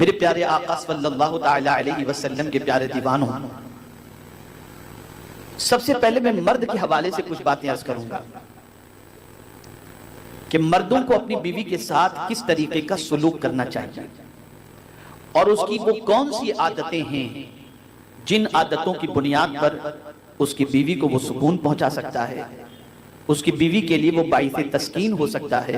میرے پیارے آقا صلی اللہ تعالی علیہ وسلم کے پیارے دیوانوں، سب سے پہلے میں مرد کے حوالے سے کچھ باتیں عرض کروں گا کہ مردوں کو اپنی بیوی کے ساتھ کس طریقے کا سلوک کرنا چاہیے، اور اس کی وہ کون سی عادتیں ہیں جن عادتوں کی بنیاد پر اس کی بیوی کو وہ سکون پہنچا سکتا ہے، اس کی بیوی کے لیے وہ باعث تسکین ہو سکتا ہے،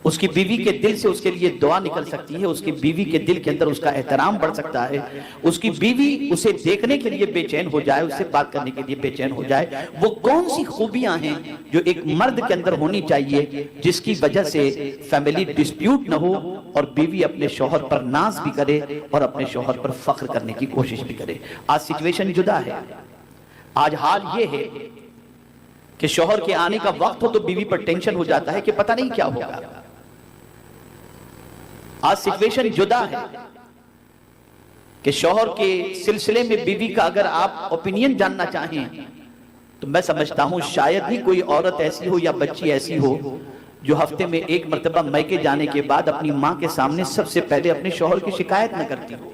اس کی بیوی کے دل سے اس کے لیے دعا نکل سکتی ہے، اس کی بیوی کے دل کے اندر اس کا احترام بڑھ سکتا ہے، اس کی بیوی اسے دیکھنے کے لیے بے چین ہو جائے، اس سے بات کرنے کے لیے بے چین ہو جائے۔ وہ کون سی خوبیاں ہیں جو ایک مرد کے اندر ہونی چاہیے جس کی وجہ سے فیملی ڈسپیوٹ نہ ہو اور بیوی اپنے شوہر پر ناز بھی کرے اور اپنے شوہر پر فخر کرنے کی کوشش بھی کرے۔ آج سچویشن جدا ہے، آج حال یہ ہے کہ شوہر کے آنے کا وقت ہو تو بیوی پر ٹینشن ہو جاتا ہے کہ پتہ نہیں کیا ہوگا۔ آج سچویشن جدا ہے کہ شوہر کے سلسلے میں بیوی کا اگر آپ اوپینین جاننا چاہیں تو میں سمجھتا ہوں شاید ہی کوئی عورت ایسی ہو یا بچی ایسی ہو جو ہفتے میں ایک مرتبہ میکے جانے کے بعد اپنی ماں کے سامنے سب سے پہلے اپنے شوہر کی شکایت نہ کرتی ہو۔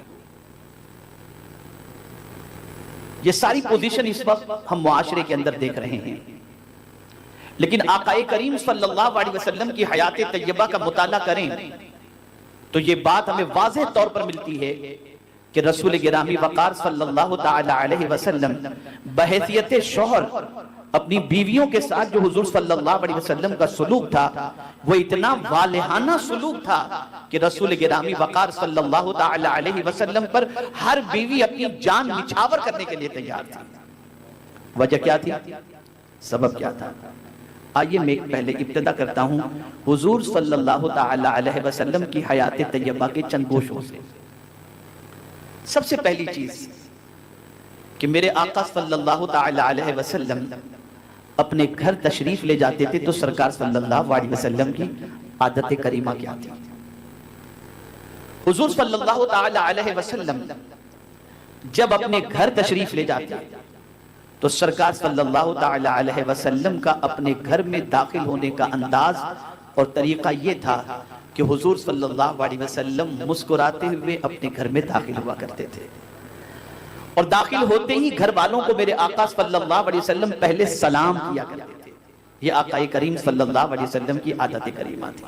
یہ ساری پوزیشن اس وقت ہم معاشرے کے اندر دیکھ رہے ہیں، لیکن آقا کریم صلی اللہ علیہ وسلم کی حیات طیبہ کا مطالعہ کریں تو یہ بات ہمیں واضح طور پر ملتی ہے کہ رسول گرامی وقار صلی اللہ تعالی علیہ وسلم بحیثیت شوہر اپنی بیویوں کے ساتھ جو حضور صلی اللہ علیہ وسلم کا سلوک تھا وہ اتنا والہانہ سلوک تھا کہ رسول گرامی وقار صلی اللہ تعالی علیہ وسلم پر ہر بیوی اپنی جان نچھاور کرنے کے لیے تیار تھی۔ وجہ کیا تھی؟ سبب کیا تھا؟ آئیے میں پہلے ابتدا کرتا ہوں حضور صلی اللہ تعالی علیہ وسلم کی حیات طیبہ کے چند گوشوں سے۔ سب سے پہلی چیز کہ میرے آقا صلی اللہ تعالی علیہ وسلم اپنے گھر تشریف لے جاتے تھے تو سرکار صلی اللہ علیہ وسلم کی عادت کریمہ کیا تھی؟ حضور صلی اللہ تعالی علیہ وسلم جب اپنے گھر تشریف لے جاتے تو سرکار صلی اللہ تعالی علیہ وسلم کا اپنے گھر میں داخل ہونے کا انداز اور طریقہ یہ تھا کہ حضور صلی اللہ علیہ وسلم مسکراتے ہوئے اپنے گھر میں داخل ہوا کرتے تھے، اور داخل ہوتے ہی گھر والوں کو میرے آقا صلی اللہ علیہ وسلم پہلے سلام کیا کرتے تھے۔ یہ آقا کریم صلی اللہ علیہ وسلم کی عادت کریمہ تھی۔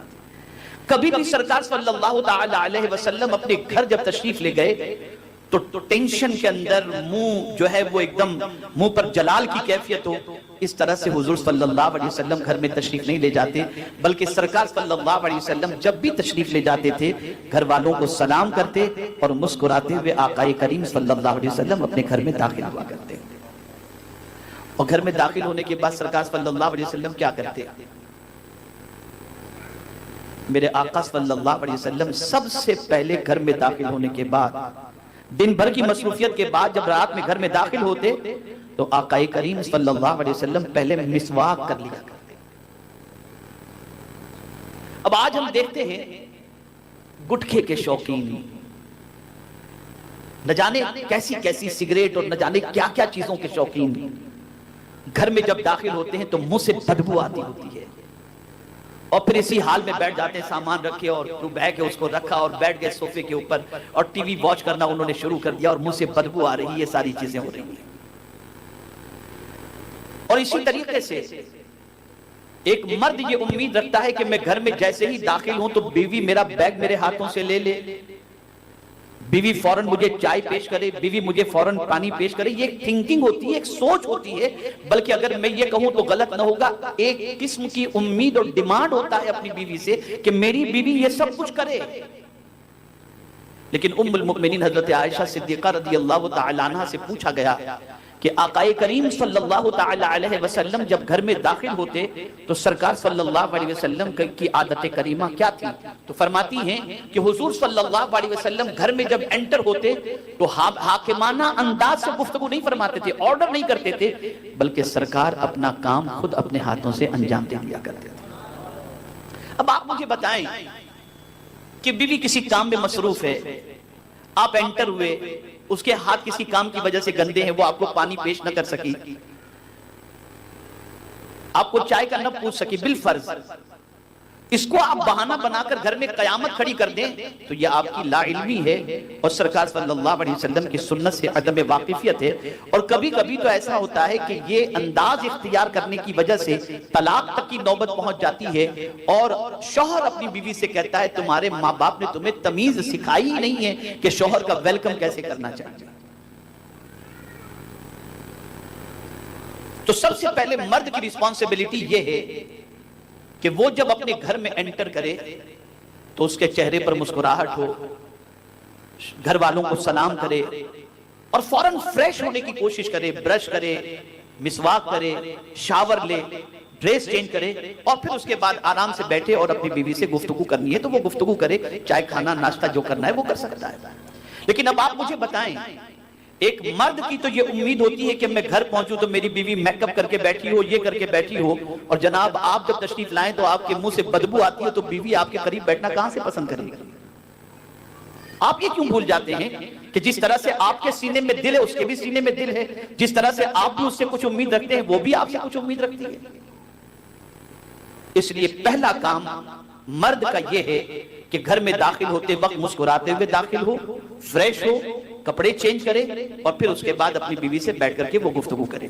کبھی بھی سرکار صلی اللہ تعالی علیہ وسلم اپنے گھر جب تشریف لے گئے تو ٹینشن کے اندر منہ جو ہے وہ ایک دم منہ پر جلال کی کیفیت ہو، اس طرح سے حضور صلی اللہ علیہ وسلم گھر میں تشریف نہیں لے جاتے، بلکہ سرکار صلی اللہ علیہ وسلم جب بھی تشریف لے جاتے تھے گھر والوں کو سلام کرتے اور مسکراتے ہوئے آقا کریم صلی اللہ علیہ وسلم اپنے گھر میں داخل ہوا کرتے۔ اور گھر میں داخل ہونے کے بعد سرکار صلی اللہ علیہ وسلم کیا کرتے؟ میرے آقا صلی اللہ علیہ وسلم سب سے پہلے گھر میں داخل ہونے کے بعد دن بھر کی مصروفیت کے بعد جب رات میں گھر میں داخل ہوتے تو آقا کریم صلی اللہ علیہ وسلم پہلے مسواک کر لیا کرتے۔ اب آج ہم دیکھتے ہیں گٹکے کے شوقین، نہ جانے کیسی کیسی سگریٹ اور نہ جانے کیا کیا چیزوں کے شوقین گھر میں جب داخل ہوتے ہیں تو منہ سے بدبو آتی ہوتی ہے، اور پھر اسی حال میں بیٹھ جاتے ہیں، سامان رکھے اور بیگ ہے اس کو رکھا اور بیٹھ گئے صوفے کے اوپر اور ٹی وی واچ کرنا انہوں نے شروع کر دیا اور منہ سے بدبو آ رہی ہے، یہ ساری چیزیں ہو رہی ہیں۔ اور اسی طریقے سے ایک مرد یہ امید رکھتا ہے کہ میں گھر میں جیسے ہی داخل ہوں تو بیوی میرا بیگ میرے ہاتھوں سے لے لے، بیوی فوراً مجھے چائے پیش کرے، بیوی مجھے فوراً پانی پیش کرے۔ یہ ایک تھنکنگ ہوتی ہے، ایک سوچ ہوتی ہے، بلکہ اگر میں یہ کہوں تو غلط نہ ہوگا، ایک قسم کی امید اور ڈیمانڈ ہوتا ہے اپنی بیوی سے کہ میری بیوی یہ سب کچھ کرے۔ لیکن ام المؤمنین حضرت عائشہ صدیقہ رضی اللہ تعالی عنہ سے پوچھا گیا کہ آقا کریم صلی اللہ تعالی علیہ وسلم جب گھر میں داخل ہوتے تو سرکار صلی اللہ علیہ وسلم کی عادت کریمہ کیا تھی؟ تو فرماتی ہیں کہ حضور صلی اللہ علیہ وسلم گھر میں جب انٹر ہوتے تو حاکمانہ انداز سے گفتگو نہیں فرماتے تھے، آرڈر نہیں کرتے تھے، بلکہ سرکار اپنا کام خود اپنے ہاتھوں سے انجام دے دیا کرتے تھے۔ اب آپ مجھے بتائیں کہ بیوی کسی کام میں مصروف ہے، آپ انٹر ہوئے، اس کے ہاتھ کسی کام کی وجہ سے گندے ہیں، وہ آپ کو پانی پیش نہ کر سکی، آپ کو چائے کا نہ پوچھ سکی بالفرض، اس کو آپ بہانہ بنا کر گھر میں قیامت کھڑی کر دیں تو یہ آپ کی لا علمی ہے اور سرکار صلی اللہ علیہ وسلم کی سنت سے عدم واقفیت ہے. اور کبھی کبھی تو ایسا ہوتا ہے کہ یہ انداز اختیار کرنے کی وجہ سے طلاق تک کی نوبت پہنچ جاتی ہے اور شوہر اپنی بیوی سے کہتا ہے تمہارے ماں باپ نے تمہیں تمیز سکھائی ہی نہیں ہے کہ شوہر کا ویلکم کیسے کرنا چاہیے. تو سب سے پہلے مرد کی ریسپانسبلٹی یہ ہے کہ وہ جب اپنے گھر میں انٹر کرے تو اس کے چہرے پر مسکراہٹ ہو، گھر والوں کو سلام کرے اور فوراً فریش ہونے کی کوشش کرے، برش کرے، مسواک کرے، شاور لے، ڈریس چینج کرے اور پھر اس کے بعد آرام سے بیٹھے اور اپنی بیوی سے گفتگو کرنی ہے تو وہ گفتگو کرے، چائے کھانا ناشتہ جو کرنا ہے وہ کر سکتا ہے. لیکن اب آپ مجھے بتائیں، ایک مرد کی تو یہ امید ہوتی ہے کہ میں گھر پہنچوں تو میری بیوی میک اپ کر کے بیٹھی ہو، یہ کر کے بیٹھی ہو، اور جناب آپ جب تشریف لائیں تو آپ کے منہ سے بدبو آتی ہے تو بیوی آپ کے قریب بیٹھنا کہاں سے پسند کرے گی؟ آپ یہ کیوں بھول جاتے ہیں کہ جس طرح سے آپ کے سینے میں دل ہے اس کے بھی سینے میں دل ہے، جس طرح سے آپ بھی اس سے کچھ امید رکھتے ہیں وہ بھی آپ سے کچھ امید رکھتی ہے. اس لیے پہلا کام مرد کا یہ ہے کہ گھر میں داخل ہوتے وقت مسکراتے ہوئے داخل ہو، فریش ہو، کپڑے چینج کرے اور پھر اس کے بعد اپنی بیوی سے بیٹھ کر کے وہ گفتگو کرے.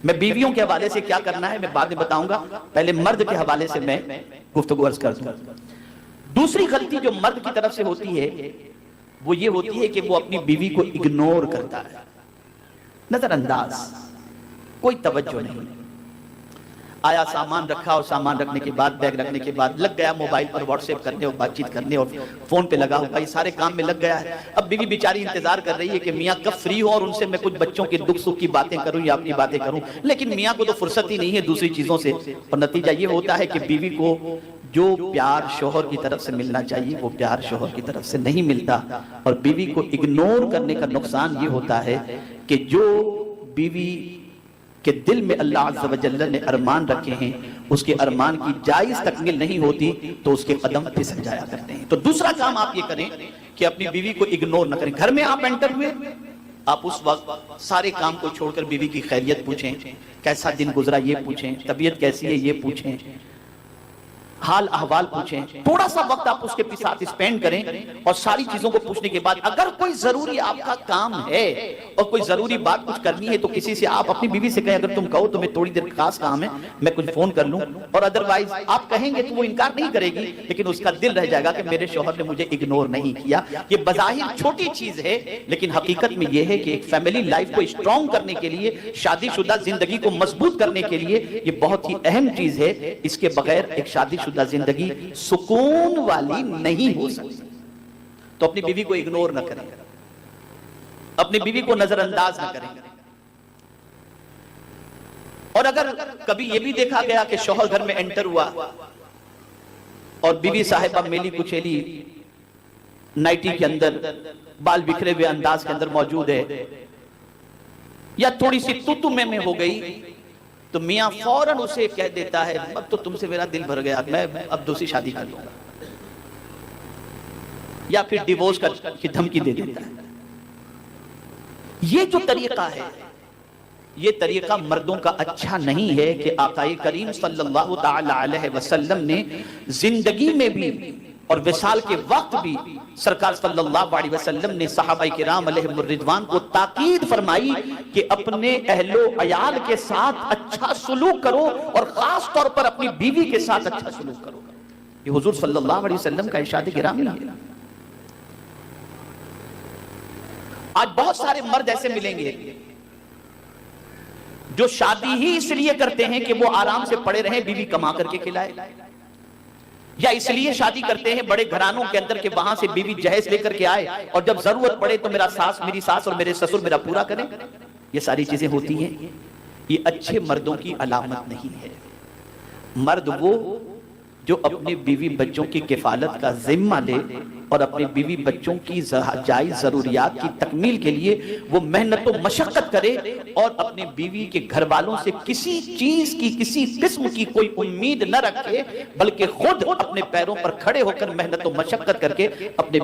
میں بیویوں کے حوالے سے کیا کرنا ہے میں بعد میں بتاؤں گا، پہلے مرد کے حوالے سے میں گفتگو عرض کر دوں. دوسری غلطی جو مرد کی طرف سے ہوتی ہے وہ یہ ہوتی ہے کہ وہ اپنی بیوی کو اگنور کرتا ہے، نظر انداز، کوئی توجہ نہیں. آیا سامان رکھا اور سامان رکھنے کے بعد بیگ رکھنے کے بعد لگ گیا موبائل پر واٹس ایپ کرنے اور بات چیت کرنے اور فون پہ لگا ہوا، یہ سارے کام میں لگ گیا ہے. اب بیوی بیچاری انتظار کر رہی ہے کہ میاں کب فری ہو اور ان سے میں کچھ بچوں کے دکھ سکھ کی باتیں کروں یا اپنی باتیں کروں، لیکن میاں کو تو فرصت ہی نہیں ہے دوسری چیزوں سے. اور نتیجہ یہ ہوتا ہے کہ بیوی کو جو پیار شوہر کی طرف سے ملنا چاہیے وہ پیار شوہر کی طرف سے نہیں ملتا. اور بیوی کو اگنور کرنے کا نقصان یہ ہوتا ہے کہ جو بیوی کہ دل میں اللہ عز و جل نے ارمان رکھے ہیں اس کے ارمان کی جائز تکمیل نہیں ہوتی تو اس کے قدم پھسل جایا کرتے ہیں. تو دوسرا کام آپ یہ کریں کہ اپنی بیوی کو اگنور نہ کریں. گھر میں آپ انٹر ہوئے، آپ اس وقت سارے کام کو چھوڑ کر بیوی کی خیریت پوچھیں، کیسا دن گزرا یہ پوچھیں، طبیعت کیسی ہے یہ پوچھیں، حال احوال پوچھیں. تھوڑا سا وقت آپ اس کے ساتھ اسپینڈ کریں اور ساری چیزوں کو پوچھنے کے بعد اگر کوئی ضروری آپ کا کام ہے اور کوئی ضروری بات کچھ کرنی ہے تو کسی سے آپ اپنی بیوی سے کہیں اگر تم کہو تو میں تھوڑی دیر خاص کام ہے میں کچھ فون کر لوں، اور ادروائز آپ کہیں گے تو وہ انکار نہیں کرے گی لیکن اس کا دل رہ جائے گا کہ میرے شوہر نے مجھے اگنور نہیں کیا. یہ بظاہر چھوٹی چیز ہے لیکن حقیقت میں یہ ہے کہ ایک فیملی لائف کو اسٹرانگ کرنے کے لیے، شادی شدہ زندگی کو مضبوط کرنے کے لیے یہ بہت ہی اہم چیز ہے. اس کے بغیر ایک شادی شدہ زندگی سکون والی نہیں ہو سکتی. تو اپنی بیوی کو اگنور نہ کریں، اپنی بیوی کو نظر انداز نہ کریں. اور اگر کبھی یہ بھی دیکھا گیا کہ شوہر گھر میں انٹر ہوا اور بیوی صاحبہ میلی کچیلی نائٹی کے اندر بال بکھرے ہوئے انداز کے اندر موجود ہے یا تھوڑی سی تو میں ہو گئی تو میاں فوراً اسے کہہ دیتا ہے اب تو تم سے میرا دل بھر گیا، میں اب دوسری شادی کر لوں گا، یا پھر ڈیورس کی دھمکی دے دیتا ہے. یہ جو طریقہ ہے یہ طریقہ مردوں کا اچھا نہیں ہے کہ آقا کریم صلی اللہ تعالی علیہ وسلم نے زندگی میں بھی اور وصال کے وقت بھی سرکار صلی اللہ علیہ وسلم نے صحابہ کرام علیہم الرضوان کو تاکید فرمائی کہ اپنے اہل و عیال کے ساتھ اچھا سلوک کرو اور خاص طور پر اپنی بیوی کے ساتھ اچھا سلوک کرو. یہ حضور صلی اللہ علیہ وسلم کا ارشاد گرامی ہے. آج بہت سارے مرد ایسے ملیں گے جو شادی ہی اس لیے کرتے ہیں کہ وہ آرام سے پڑے رہیں، بیوی کما کر کے کھلائے، یا اس لیے شادی کرتے ہیں بڑے گھرانوں کے اندر کہ وہاں سے بیوی جہیز لے کر کے آئے اور جب ضرورت پڑے تو میری ساس اور میرے سسر میرا پورا کریں. یہ ساری چیزیں ہوتی ہیں، یہ اچھے مردوں کی علامت نہیں ہے. مرد وہ جو اپنے بیوی بچوں کی کفالت کا ذمہ لے اور اپنے بیوی بچوں کی جائز ضروریات کی تکمیل کے لیے وہ محنت و مشقت کرے اور اپنے بیوی کے گھر والوں سے کسی چیز کی کسی قسم کی کوئی امید نہ رکھے بلکہ خود اپنے پیروں پر کھڑے ہو کر محنت و مشقت کر کے اپنے